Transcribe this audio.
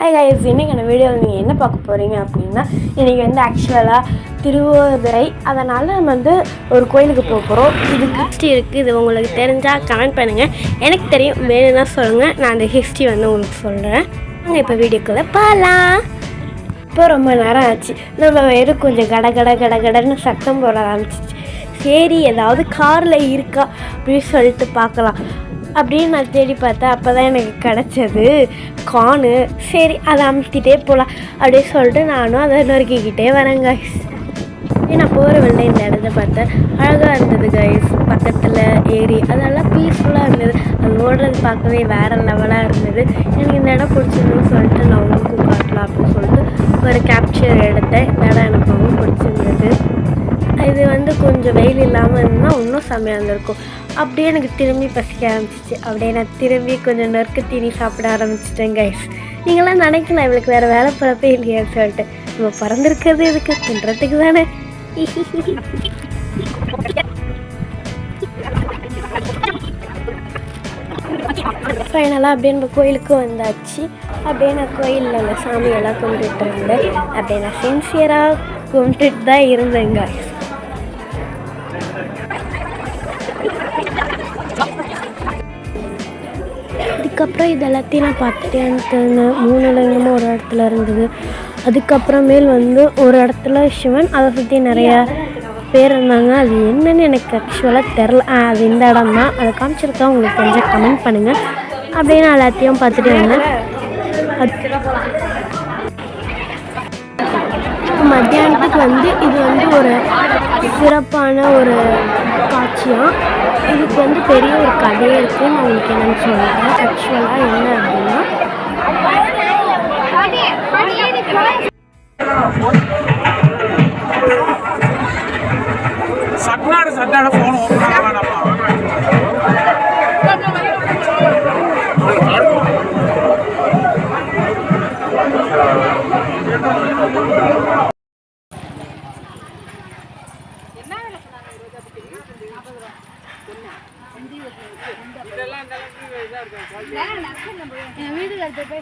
Hi guys, இன்றைக்கான வீடியோவில் நீங்கள் என்ன பார்க்க போகிறீங்க அப்படின்னா, இன்றைக்கி வந்து ஆக்சுவலாக திருவாதிரை, அதனால் நம்ம ஒரு கோயிலுக்கு போக போகிறோம். இது ஹிஸ்ட்ரி இருக்குது. இது உங்களுக்கு தெரிஞ்சால் கமெண்ட் பண்ணுங்கள். எனக்கு தெரியும், வேணும்னா சொல்லுங்கள். நான் அந்த ஹிஸ்ட்ரி உங்களுக்கு சொல்கிறேன். நாங்கள் இப்போ வீடியோக்குள்ளே போகலாம். இப்போ ரொம்ப நேரம் ஆச்சு. நம்ம வெறும் கொஞ்சம் கடன்னு சத்தம் போட ஆரம்பிச்சிச்சு. சரி, ஏதாவது காரில் இருக்கா அப்படின்னு சொல்லிட்டு பார்க்கலாம் அப்படின்னு நான் தேடி பார்த்தேன். அப்போ தான் எனக்கு கிடச்சது கார்னு. சரி, அதை அமுத்திட்டே போகலாம் அப்படியே சொல்லிட்டு நானும் அதை நொறுக்கிக்கிட்டே வரேன் கைஸ். நான் போகிற வழியில் இந்த இடத்த பார்த்தேன். அழகாக இருந்தது கைஸ். பக்கத்தில் ஏரி, அதெல்லாம் பீஸ்ஃபுல்லாக இருந்தது. அது ஓடுறது பார்க்கவே வேறு லெவலாக இருந்தது. எனக்கு இந்த இடம் பிடிச்சிருந்துன்னு சொல்லிட்டு நான் உங்களுக்கும் காட்டலாம் அப்படின்னு சொல்லிட்டு ஒரு கேப்சர் எடுத்தேன். இந்த இடம் எனக்கு ரொம்ப பிடிச்சிருந்தது. இது வந்து கொஞ்சம் வெயில் இல்லாமல் இருந்தால் இன்னும் செம்மையாக இருந்திருக்கும். அப்படியே எனக்கு திரும்பி பசிக்க ஆரம்பிச்சிச்சு. அப்படியே நான் திரும்பி கொஞ்சம் நொறுக்கு தீனி சாப்பிட ஆரம்பிச்சிட்டேன் கைஸ். நீங்களாம் நினைக்கலாம் இவளுக்கு வேறு வேலை பிறப்பே இல்லையான்னு சொல்லிட்டு. நம்ம பிறந்திருக்கிறது இதுக்கு தின்றதுக்கு தானே. ஃபைனலாக அப்படியே நம்ம கோயிலுக்கு வந்தாச்சு. அப்படியே நான் கோயிலில் உள்ள சாமியெல்லாம் கும்பிட்டுட்டு இருந்தேன். அப்படியே நான் சின்சியராக கும்பிட்டுட்டு தான் இருந்தேங்க. அதுக்கப்புறம் இது எல்லாத்தையும் நான் பார்த்துட்டே இருந்தேன். 3 லிங்கமும் ஒரு இடத்துல இருந்தது. அதுக்கப்புறமேல் வந்து ஒரு இடத்துல சிவன், அதை சுற்றி நிறையா பேர் இருந்தாங்க. அது என்னன்னு எனக்கு ஆக்சுவலாக தெரில. அது இந்த இடம் தான். அதை காமிச்சிருக்கா உங்களுக்கு தெரிஞ்சால் கமெண்ட் பண்ணுங்கள். அப்படியே நான் எல்லாத்தையும் பார்த்துட்டே இருந்தேன். மத்தியானத்துக்கு வந்து இது வந்து ஒரு சிறப்பான ஒரு காட்சியாக. இதுக்கு வந்து பெரிய ஒரு கதையே இருக்குது. நான் உங்களுக்கு என்னென்னு சொல்கிறேன். ஆக்சுவலாக என்ன அப்படின்னா, வீட்டுக்கு